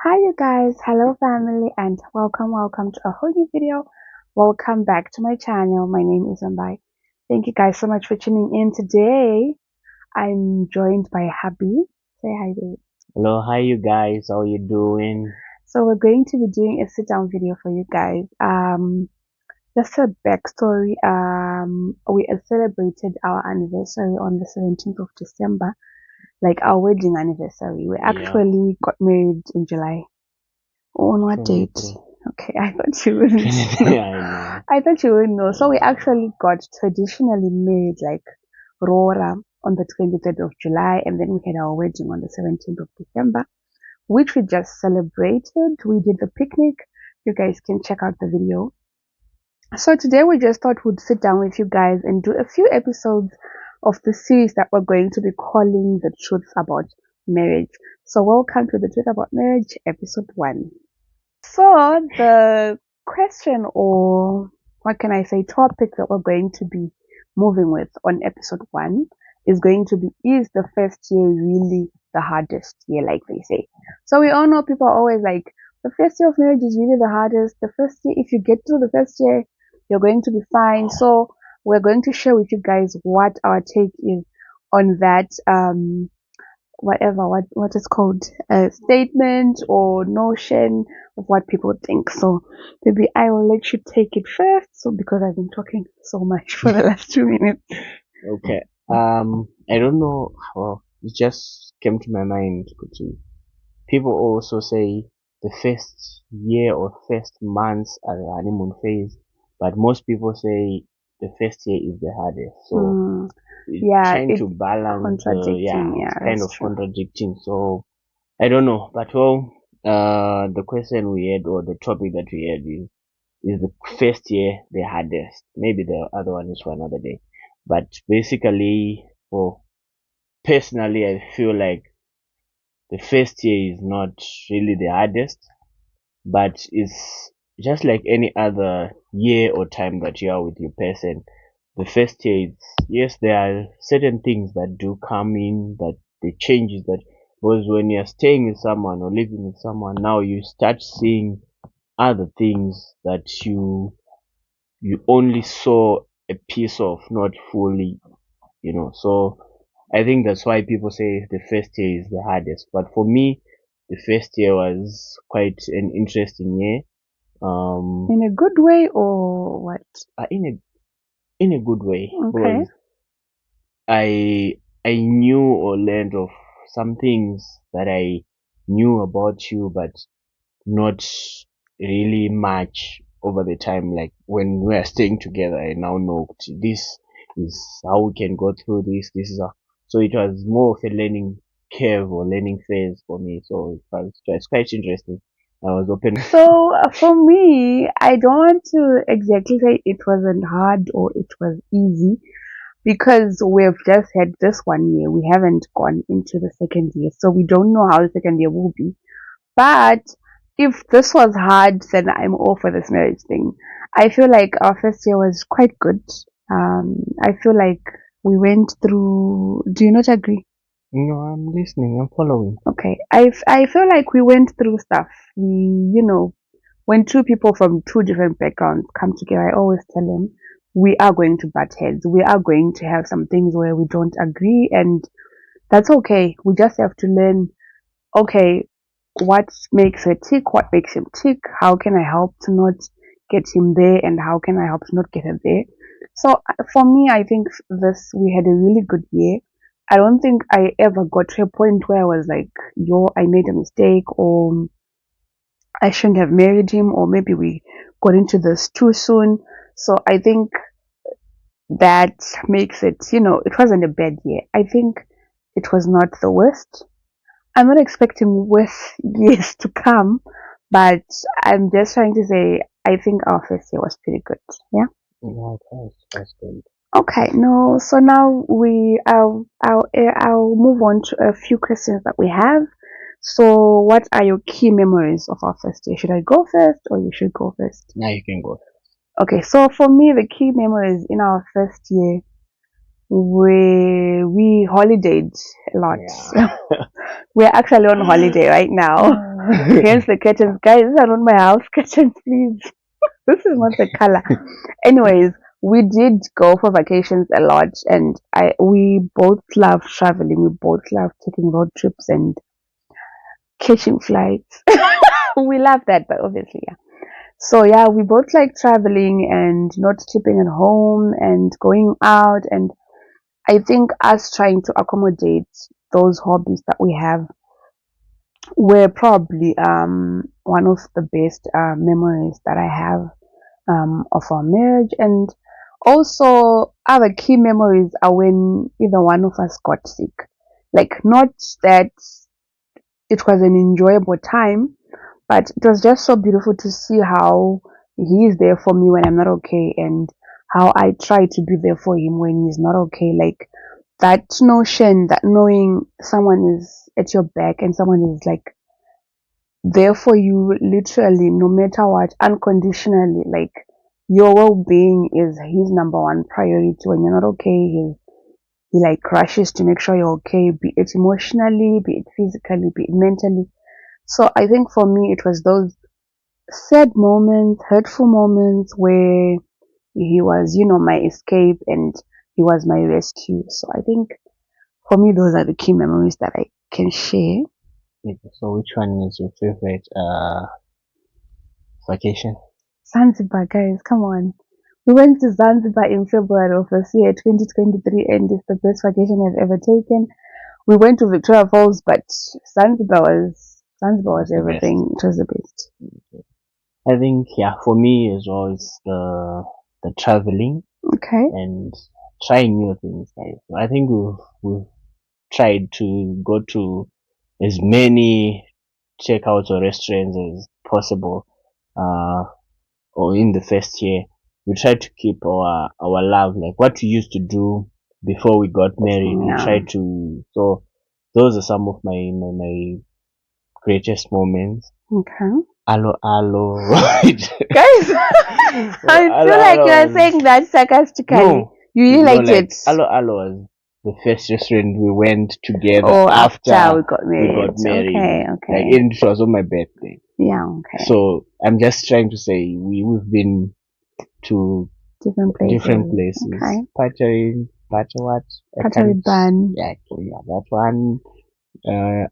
Hi you guys, hello family and welcome to a whole new video. Welcome back to my channel. My name is Ambai. Thank you guys so much for tuning in today. I'm joined by Happy. Say hi babe. Hello, hi you guys. How you doing? So we're going to be doing a sit down video for you guys. Just a backstory. We celebrated our anniversary on the 17th of December, like our wedding anniversary. We Yeah, actually got married in July. On what date? 23. Okay, I thought you wouldn't 23, know. I know. I thought you wouldn't know. So we actually got traditionally married like Rora on the 23rd of July, and then we had our wedding on the 17th of December, which we just celebrated. We did the picnic. You guys can check out the video. So today we just thought we'd sit down with you guys and do a few episodes of the series that we're going to be calling The Truth About Marriage. So welcome to The Truth About Marriage, episode 1. So the question, or what can I say, topic that we're going to be moving with on episode 1 is going to be, is the first year really the hardest year, like they say? So we all know people are always like, the first year of marriage is really the hardest. The first year, if you get through the first year, you're going to be fine. So we're going to share with you guys what our take is on that whatever what is called a statement or notion of what people think. So maybe I will let you take it first. So because I've been talking so much for the last 2 minutes. Okay. I don't know. Well, it just came to my mind. People also say the first year or first months are the honeymoon phase, but most people say the first year is the hardest. So Mm, yeah, trying it's to balance contradicting. it's Yeah, kind that's of true. contradicting. So I don't know, but well, the question we had or the topic that we had is the first year the hardest. Maybe the other one is for another day. But basically, for personally, I feel like the first year is not really the hardest, but it's just like any other year or time that you are with your person. The first year is, yes, there are certain things that do come in, that the changes that, because when you're staying with someone or living with someone, now you start seeing other things that you only saw a piece of, not fully, So I think that's why people say the first year is the hardest. But for me, the first year was quite an interesting year. In a good way or what? In a good way, Okay. because I knew or learned of some things that I knew about you, but not really much over the time. Like when we are staying together, I now know this is how we can go through this. This is how. So it was more of a learning curve or learning phase for me. So it was quite interesting. I was open. So for me, I don't want to exactly say it wasn't hard or it was easy because we've just had this 1 year. We haven't gone into the second year, so we don't know how the second year will be. But if this was hard, then I'm all for this marriage thing. I feel like our first year was quite good. I feel like we went through. Do you not agree? No, I'm listening. I'm following. Okay. I feel like we went through stuff. When two people from two different backgrounds come together, I always tell them we are going to butt heads. We are going to have some things where we don't agree, and that's okay. We just have to learn, okay, what makes her tick, what makes him tick, how can I help to not get him there, and how can I help to not get her there. So for me, I think this we had a really good year. I don't think I ever got to a point where I was like, yo, I made a mistake, or I shouldn't have married him, or maybe we got into this too soon. So I think that makes it, it wasn't a bad year. I think it was not the worst. I'm not expecting worse years to come, but I'm just trying to say I think our first year was pretty good. Yeah. Yeah, that's good. Okay. No. So now I'll move on to a few questions that we have. So, what are your key memories of our first year? Should I go first, or you should go first? Now you can go. Okay. So for me, the key memories in our first year. we holidayed a lot. Yeah. We're actually on holiday right now. Here's the curtains, guys. These are not my house curtains, please. This is not the color. Anyways, we did go for vacations a lot, and we both love traveling. We both love taking road trips and catching flights. We love that, but obviously, yeah. So yeah, we both like traveling and not sleeping at home and going out. And I think us trying to accommodate those hobbies that we have were probably one of the best memories that I have of our marriage. And also, other key memories are when either one of us got sick. Like, not that it was an enjoyable time, but it was just so beautiful to see how he is there for me when I'm not okay, and how I try to be there for him when he's not okay. Like, that notion, that knowing someone is at your back and someone is like there for you literally no matter what, unconditionally. Like, your well-being is his number one priority. When you're not okay, he like rushes to make sure you're okay, be it emotionally, be it physically, be it mentally. So I think for me it was those sad moments, hurtful moments where he was, my escape, and he was my rescue. So I think for me those are the key memories that I can share. So which one is your favorite vacation? Zanzibar, guys, come on. We went to Zanzibar in February of this year, 2023, and it's the best vacation I've ever taken. We went to Victoria Falls, but Zanzibar was It's the best. everything. It was the best. I think yeah, for me as well, it's the traveling Okay. and trying new things. Guys. I think we've tried to go to as many checkouts or restaurants as possible. Uh, or in the first year, we try to keep our love, like what we used to do before we got married. We Yeah. try to. So those are some of my greatest moments. Okay. Alo alo. Guys, I Alo feel like alo you're was saying that sarcastically. no, You really no, liked like it. alo alo was the first restaurant we went together Oh, after after we got we married. got married. Okay, Like okay. it was on my birthday. Yeah, okay. So I'm just trying to say we've been to Different places. different places. Okay. Patawat. Patariban. Yeah, that one.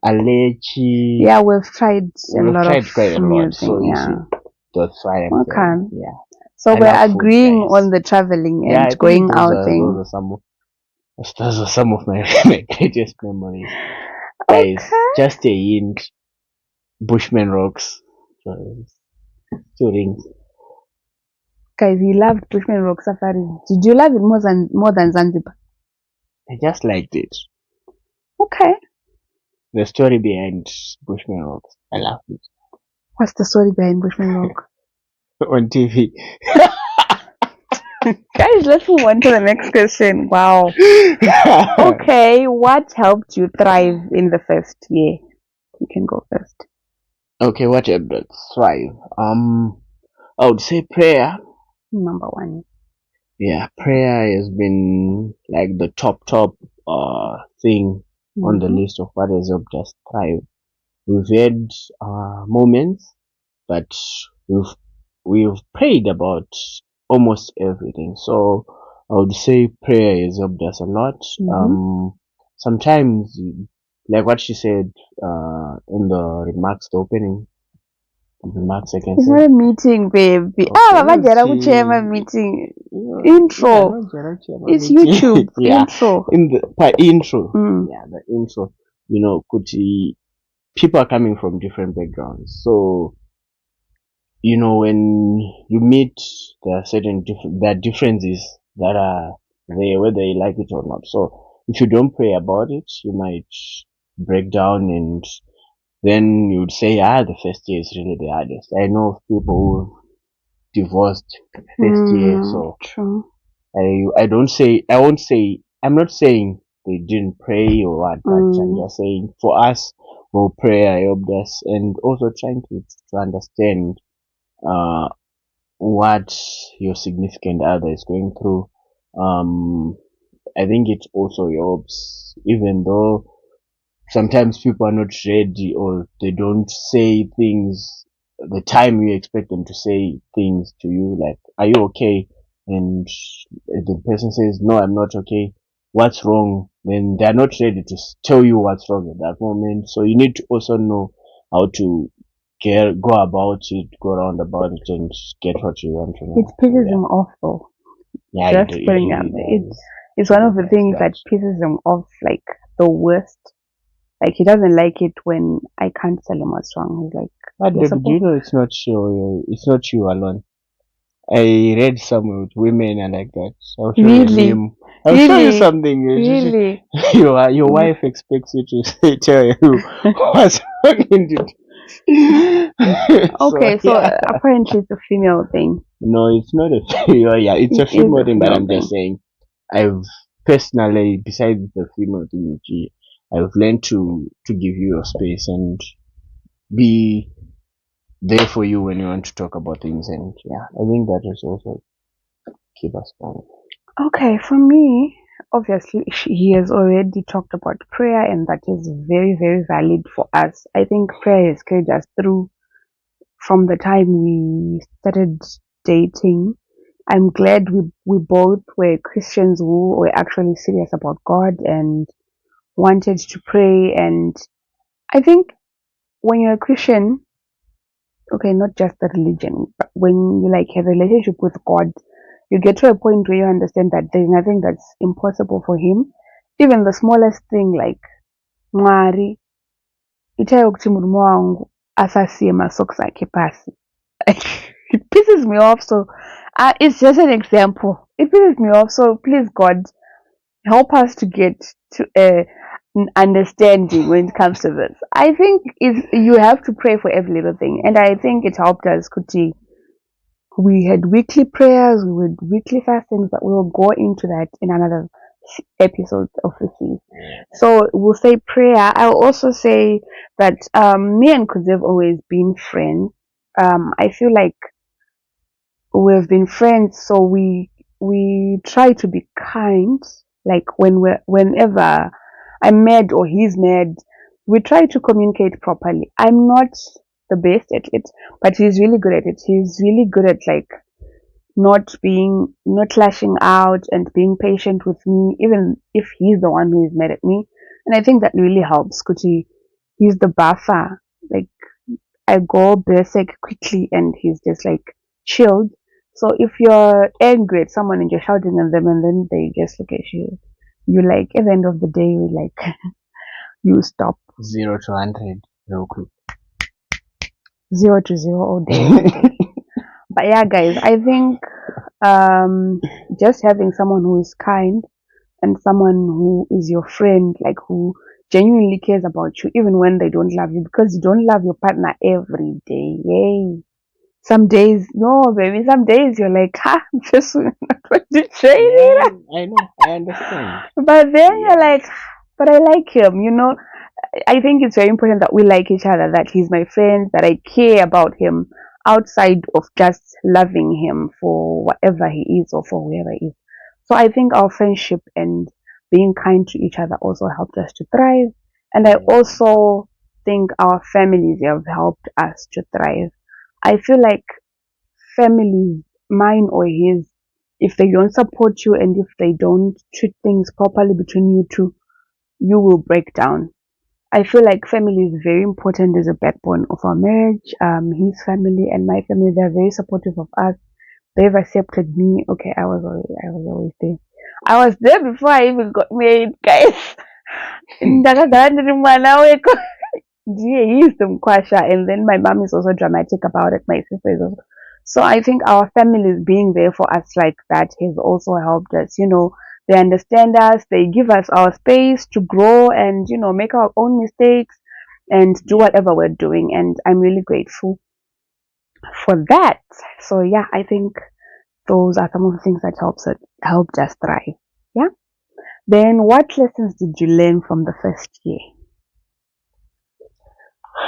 Alechi. Yeah, we've tried a We've lot of tried quite a new lot. So things. you Yeah. see, that's why I'm Okay. saying, yeah. So I we're love food, agreeing guys. on the traveling Yeah, I and think going those out are thing. those are some of my, my greatest memories. Guys, Okay. just a hint. Bushman Rocks. So, 2 rings. Guys, he loved Bushman Rock Safari. Did you love it more than Zanzibar? I just liked it. Okay. The story behind Bushman Rocks. I loved it. What's the story behind Bushman Rock? On TV. Guys, let's move on to the next question. Wow. Okay, what helped you thrive in the first year? You can go first. Okay, what helped us thrive? I would say prayer. Number one. Yeah, prayer has been like the top thing on the Mhm. list of what has helped us thrive. We've had moments, but we've we've prayed about almost everything. So I would say prayer has helped us a lot. Mhm. Sometimes, like what she said in the remarks, the opening remarks, I can It's say. not a meeting, baby. Mama Jara kuchema meeting. Intro. It's YouTube. Yeah, Intro. in the intro. Mm. Yeah, the intro. People are coming from different backgrounds, so when you meet, there are there are differences that are there, whether you like it or not. So if you don't pray about it, you might break down, and then you would say, the first year is really the hardest. I know of people who divorced first year, so True. I won't say, I'm not saying they didn't pray or what, but I'm just saying for us, prayer helped us, and also trying to understand what your significant other is going through. Um, I think it also helps, even though sometimes people are not ready or they don't say things the time you expect them to say things to you, like, are you okay? And the person says, no, I'm not okay. What's wrong? Then they're not ready to tell you what's wrong at that moment. So you need to also know how to go about it, go around about it, and get what you want to It know. So, pisses yeah, him off though. yeah, Just it putting out really there. does. It's It one really of the does things that that. pisses him off like the worst. Like he doesn't like it when I can't tell him what's wrong. He's like, But you're David, do you supposed know it's not you alone. I read somewhere with women and like that. I'll show you a really, meme. I'll show you really, something. really. Your Mm. wife expects you to tell you what's wrong in it. So Okay, so yeah, apparently it's a female thing. no, it's not a female. Yeah, it's It a is female a thing. But female I'm just thing. saying, I've personally, besides the female thing, I've learned to give you your space and be there for you when you want to talk about things. And yeah, I think that is also keep us going. Okay, for me, obviously, he has already talked about prayer, and that is very, very valid for us. I think prayer has carried us through from the time we started dating. I'm glad we both were Christians who were actually serious about God and wanted to pray. And I think when you're a Christian, okay, not just the religion, but when you like have a relationship with God, you get to a point where you understand that there's nothing that's impossible for Him. Even the smallest thing like Mwari, itayo kuti murume wangu asasiye masocks ake pasi. It pisses me off. So it's just an example. It pisses me off. So please, God, help us to get to an understanding when it comes to this. I think you have to pray for every little thing, and I think it helped us. Kuti, we had weekly prayers, we had weekly fastings, but we will go into that in another episode of the series. So we'll say prayer. I'll also say that me and Kuzi have always been friends. I feel like we've been friends, so we try to be kind. Like whenever I'm mad or he's mad, we try to communicate properly. I'm not the best at it, but he's really good at it. He's really good at like not lashing out and being patient with me, even if he's the one who is mad at me. And I think that really helps. Kuti, he's the buffer. Like I go basic quickly and he's just like chilled. So if you're angry at someone and you're shouting at them and then they just look at you, you like at the end of the day you like you stop 0 to 100 real quick. 0 to 0 all day. But yeah, guys, I think just having someone who is kind and someone who is your friend, like who genuinely cares about you, even when they don't love you, because you don't love your partner every day. Yay. Some days, no, baby, some days you're like, ha, just not going to train it. Yeah, I know, I understand. But then Yeah. you're like, but I like him, you know. I think it's very important that we like each other, that he's my friend, that I care about him outside of just loving him for whatever he is or for whoever he is. So I think our friendship and being kind to each other also helped us to thrive. And I also think our families have helped us to thrive. I feel like families, mine or his, if they don't support you and if they don't treat things properly between you two, you will break down. I feel like family is very important as a backbone of our marriage. His family and my family, they're very supportive of us. They've accepted me. Okay, I was always there. I was there before I even got married, guys. Ndakagara mwana weko. He is the mkwasha, and then my mom is also dramatic about it. My sister is also. So I think our families being there for us like that has also helped us. You know, they understand us, they give us our space to grow and make our own mistakes and do whatever we're doing. And I'm really grateful for that. So yeah, I think those are some of the things that helped us thrive. Yeah. Then what lessons did you learn from the first year?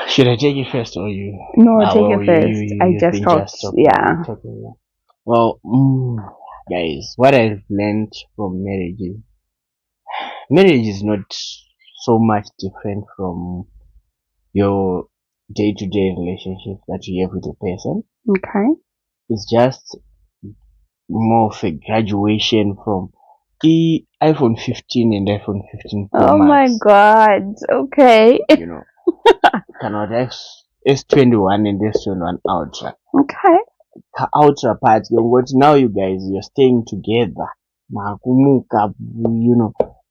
Should I take it first or you? No, take Well, it first. I you've just been talked. just Yeah. talking. Well, guys, what I've learned from marriage is marriage is not so much different from your day-to-day relationship that you have with a person. Okay. It's just more of a graduation from the iPhone 15 and iPhone 15 Pro Oh my Max. God. Okay. You know, cannot S21 and S21 Ultra. Okay. Ultra part, now you guys, you're staying together. Makumuka,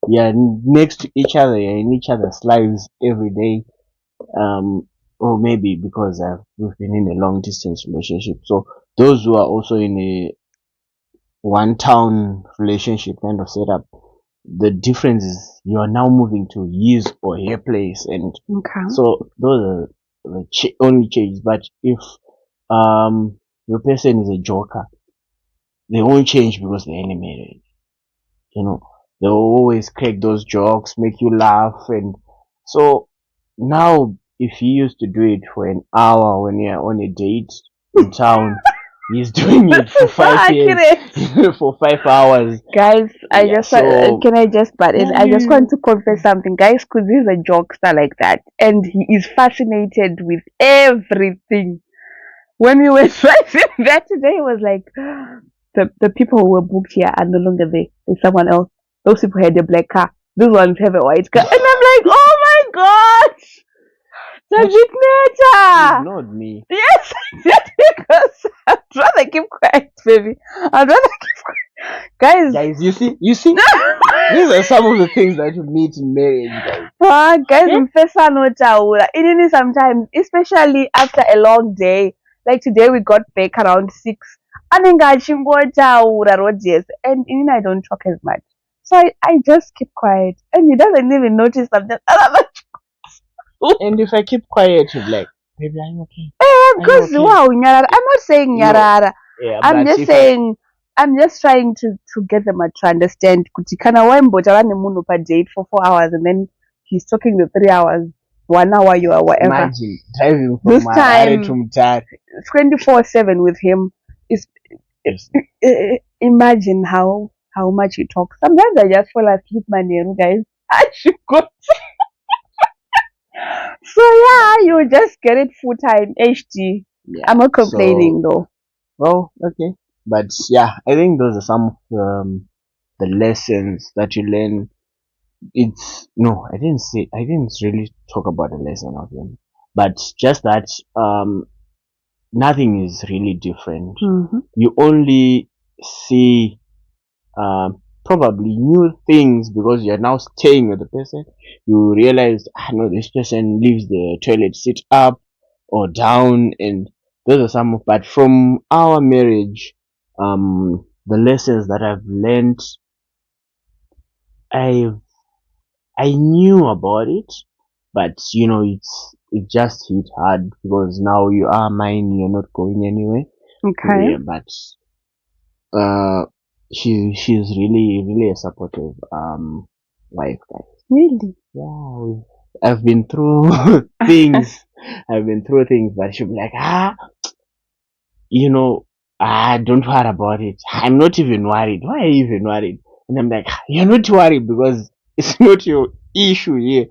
you're next to each other, you're in each other's lives every day. Or maybe because we've been in a long distance relationship. So those who are also in a one town relationship kind of setup, the difference is you are now moving to his or her place, and Okay. so those are the only change. But if your person is a joker, they won't change because they're in a marriage. They'll always crack those jokes, make you laugh, and so now if he used to do it for an hour when you're on a date in town, he's doing it for So 5 years, accurate. for 5 hours. Guys, Yeah, so can I just butt in? I just want to confess something. Guys, because he's a jokester like that, and he is fascinated with everything. When we were driving that today, it was like the people who were booked here are no longer there. There's someone else. Those people had a black car. These ones have a white car. And I'm like, oh my gosh! Does it matter? ignored me. Yes, because I'd rather keep quiet, baby. I'd rather keep quiet. Guys, you see, these are some of the things that you meet in marriage, guys. Guys, mfesa notaura. Even sometimes, especially after a long day, like today we got back around 6. Anengachimbotaura Rogers, and even I don't talk as much. So I just keep quiet. And he doesn't even notice something. And if I keep quiet, you're like, baby, I'm okay. Because okay? Wow, nyarara. I'm not saying nyarara. Yeah, I'm but just saying I'm just trying to get them to understand kuti kana waimbotava nemunhu pa date for 4 hours and then he's talking the 3 hours, 1 hour you are whatever. Imagine driving from This time to Mutare. 24/7 with him is imagine how much you talk. Sometimes I just fall asleep, man, guys. I should go. So yeah, you just get it full time HD. Yeah, I'm not complaining though. Well, okay, but yeah, I think those are some of the lessons that you learn. I didn't really talk about the lesson of them, but just that nothing is really different. Mm-hmm. You only see probably new things because you're now staying with the person. You realize, no, this person leaves the toilet seat up or down, and those are some of. But from our marriage, the lessons that I've learned, I knew about it, but it just hit hard because now you are mine. You're not going anywhere. Okay. Yeah, but she's really a supportive wife, guys. Really? Yeah. I've been through things. But she'll be like, don't worry about it. I'm not even worried. Why are you even worried? And I'm like, you're not worried because it's not your issue here.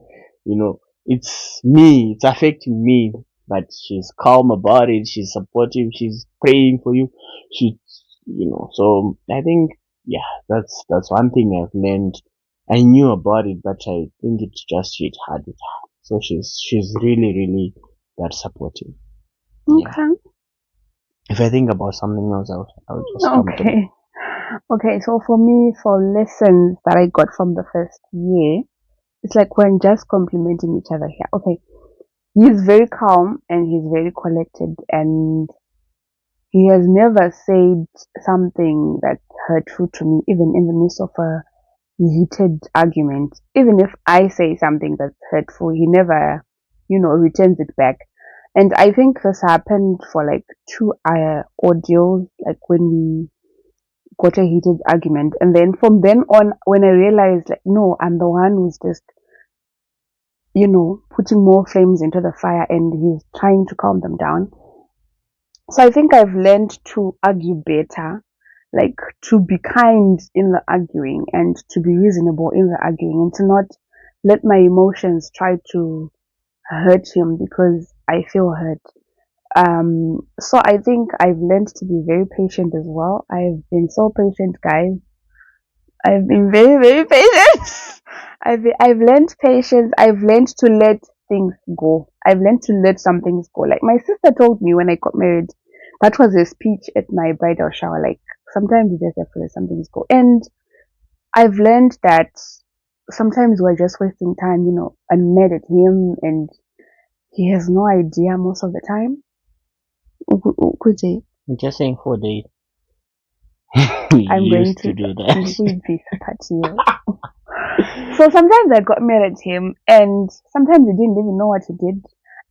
It's me. It's affecting me. But she's calm about it. She's supportive. She's praying for you. So I think, yeah, that's one thing I've learned. I knew about it, but I think it's just hit hard with her. So she's really, really that supportive. Okay. Yeah. If I think about something else, I'll just come to it. Okay, so for me, for lessons that I got from the first year, it's like we're just complimenting each other here. Okay, he's very calm and he's very collected, and he has never said something that's hurtful to me, even in the midst of a heated argument. Even if I say something that's hurtful, he never, returns it back. And I think this happened for like 2 audios, like when we got a heated argument. And then from then on, when I realized, like, no, I'm the one who's just, putting more flames into the fire and he's trying to calm them down. So I think I've learned to argue better like to be kind in the arguing and to be reasonable in the arguing and to not let my emotions try to hurt him because I feel hurt. So I think I've learned to be very patient as well. I've been so patient, guys. I've been very, very patient. I've learned patience. I've learned to let things go. I've learned to let some things go. Like my sister told me when I got married, that was a speech at my bridal shower. Like sometimes you just have to let some things go. And I've learned that sometimes we're just wasting time, you know. I'm mad at him and he has no idea most of the time. Could say I'm just saying 4 days. I'm You going used to to do that. with this party. So sometimes I got mad at him, and sometimes he didn't even know what he did.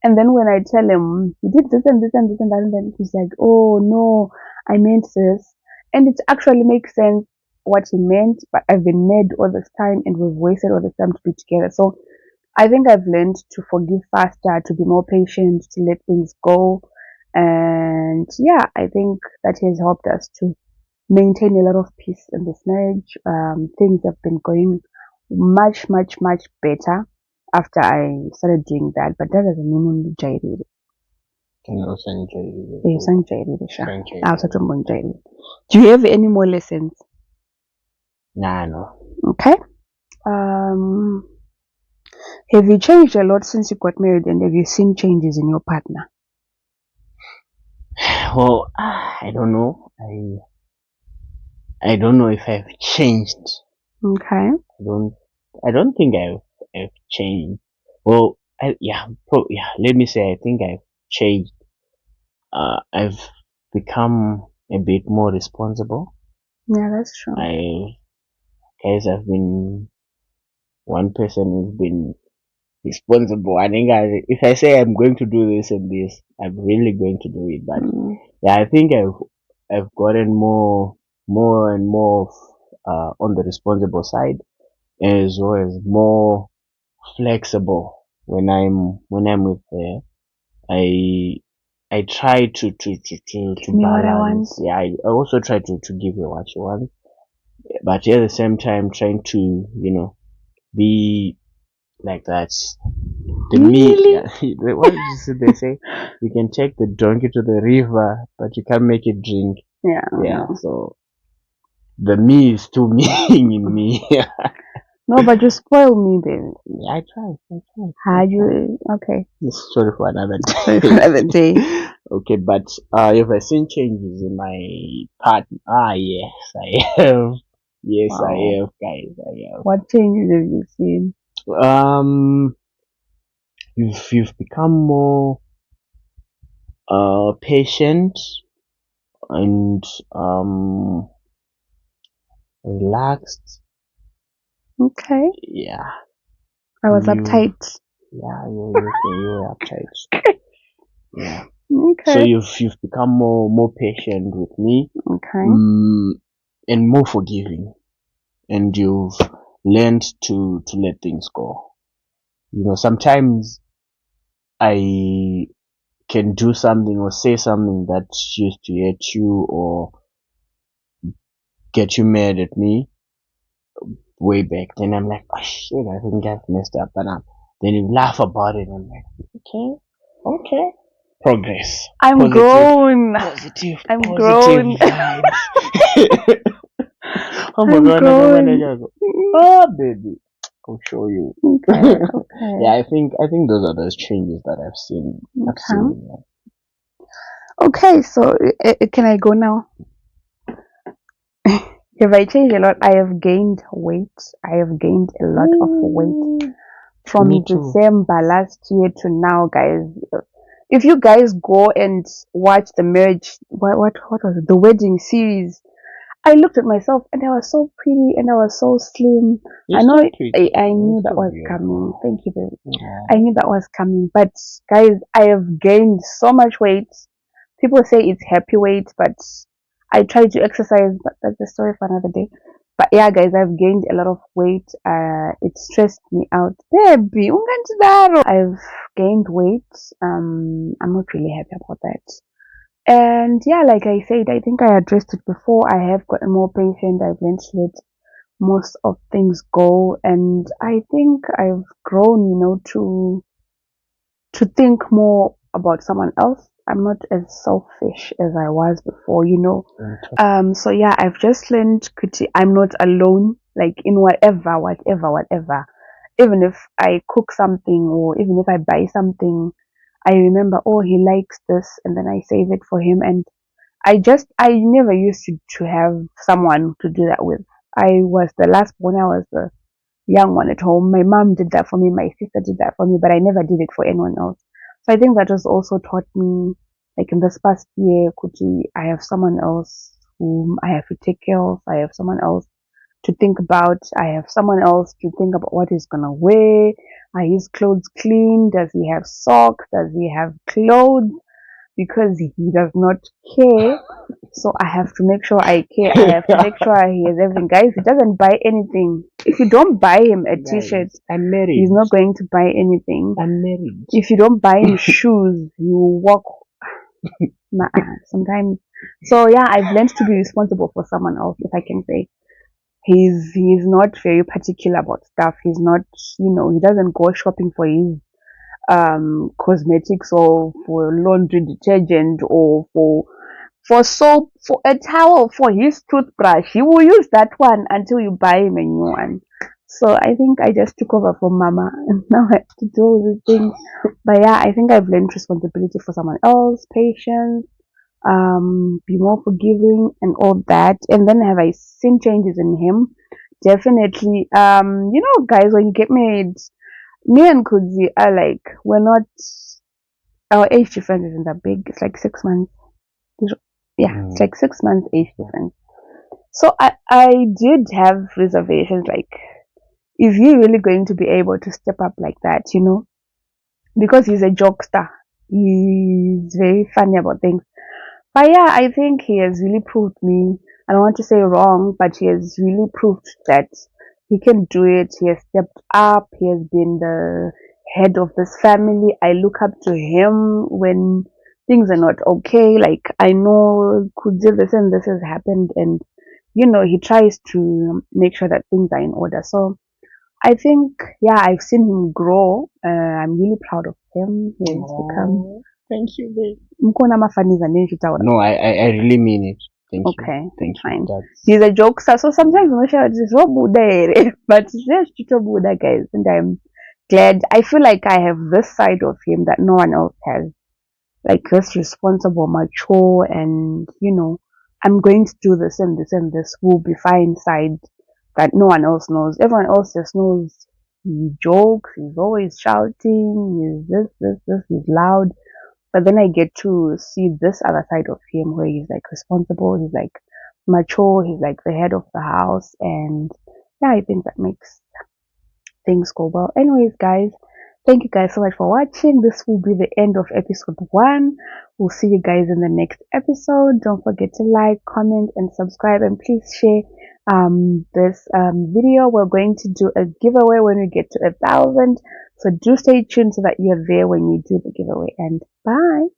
And then when I tell him he did this and this and this and that, and then he's like, "Oh no, I meant this," and it actually makes sense what he meant. But I've been mad all this time, and we've wasted all this time to be together. So I think I've learned to forgive faster, to be more patient, to let things go, and yeah, I think that has helped us to maintain a lot of peace in this marriage. Things have been going much, much, much better after I started doing that. But that doesn't mean only Jairi. Can also enjoy Yes, I'm Jairi, Sha. Thank you. I also don't want Jairi. Do you have any more lessons? Nah, no. Okay. Um, have you changed a lot since you got married, and have you seen changes in your partner? Well, I don't know. I don't know if I've changed. Okay. I don't. I don't think I've changed. Well, yeah. Let me say I think I've changed. I've become a bit more responsible. Yeah, that's true. I've been one person who's been responsible. I think if I say I'm going to do this and this, I'm really going to do it. But yeah, I think I've gotten more and more on the responsible side, as well as more flexible when I'm with her. I I try to Give me what I want. balance. Yeah, I also try to give her what she wants, but at the same time trying to be like that. The meat. Really? Yeah. What they say? You can take the donkey to the river, but you can't make it drink. Yeah. Yeah. So the me is still me in me. Yeah. No, but you spoil me, baby. I try. I try. How you? Okay. This story for another Sorry for day. another day. Okay, but if I seen changes in my partner, yes, I have. Yes, I Wow. have, guys. I have. What changes have you seen? Um, you've become more patient and relaxed. Okay. Yeah, I was you. uptight. Yeah, you're uptight. Yeah. So Okay. you've become more patient with me, Okay. and more forgiving, and you've learned to let things go. Sometimes I can do something or say something that used to hurt you or get you mad at me way back. Then I'm like, oh shit, I think I've messed up, and then you laugh about it. And I'm like, okay, progress, I'm grown. I'm positive grown. vibes. Oh my I'm god, another grown. manager. Oh baby, I'll show you. Okay. Yeah, Okay. I think those are those changes that I've seen. I've Okay. seen. Okay. So can I go now? Have I changed a lot? I have gained weight. I have gained a lot of weight from Me too. December last year to now, guys. If you guys go and watch the marriage, what was it? The wedding series. I looked at myself and I was so pretty and I was so slim. You're I know still pretty. I knew You're that still was coming. beautiful. Thank you, baby. Yeah. I knew that was coming. But guys, I have gained so much weight. People say it's happy weight, but I try to exercise, but that's a story for another day. But yeah, guys, I've gained a lot of weight. It stressed me out. Baby, I've gained weight. I'm not really happy about that. And yeah, like I said, I think I addressed it before. I have gotten more patient. I've learned to let most of things go, and I think I've grown, to think more about someone else. I'm not as selfish as I was before. So yeah, I've just learned I'm not alone, like in whatever. Even if I cook something or even if I buy something, I remember, oh, he likes this, and then I save it for him. And I never used to have someone to do that with. I was the last born. I was the young one at home. My mom did that for me. My sister did that for me, but I never did it for anyone else. So I think that has also taught me, like in this past year, Kuti, I have someone else whom I have to take care of. I have someone else to think about. I have someone else to think about what he's gonna wear. Are his clothes clean? Does he have socks? Does he have clothes? Because he does not care. So I have to make sure I care. I have to make sure he has everything. Guys, he doesn't buy anything. If you don't buy him a t-shirt, I'm married. he's not going to buy anything. I'm married. If you don't buy him shoes, you walk. Sometimes. So yeah, I've learned to be responsible for someone else, if I can say. He's not very particular about stuff. He's not, he doesn't go shopping for his cosmetics or for laundry detergent or for soap, for a towel, for his toothbrush. He will use that one until you buy him a new one. So I think I just took over from mama and now I have to do all these things. But yeah, I think I've learned responsibility for someone else, patience, be more forgiving and all that. And then have I seen changes in him? Definitely. Guys, when you get married, me and Kudzi are like, we're not, our age difference isn't that big. It's like 6 months. Yeah, it's like 6 months age difference. So I did have reservations, like, is he really going to be able to step up like that? Because he's a jokester. He's very funny about things. But yeah, I think he has really proved me, I don't want to say wrong, but he has really proved that he can do it. He has stepped up. He has been the head of this family. I look up to him when things are not okay. Like, I know could this and this has happened, and he tries to make sure that things are in order. So I think, yeah, I've seen him grow. I'm really proud of him. He has become. Thank you, babe. Mkona mafaniza nini tutaona? No, I really mean it. Thank Okay, you. Thank fine. you. He's a jokester, so sometimes it's so Buddha, but it's just Chicho Buddha, guys, and I'm glad. I feel like I have this side of him that no one else has, like this responsible, mature, and I'm going to do this and this and this. Will be fine side that no one else knows. Everyone else just knows he jokes. He's always shouting. He's this. He's loud. But then I get to see this other side of him where he's like responsible, he's like mature, he's like the head of the house, and yeah, I think that makes things go well. Anyways, guys, thank you guys so much for watching. This will be the end of episode 1. We'll see you guys in the next episode. Don't forget to like, comment, and subscribe, and please share this video. We're going to do a giveaway when we get to 1,000. So do stay tuned so that you're there when you do the giveaway. And bye.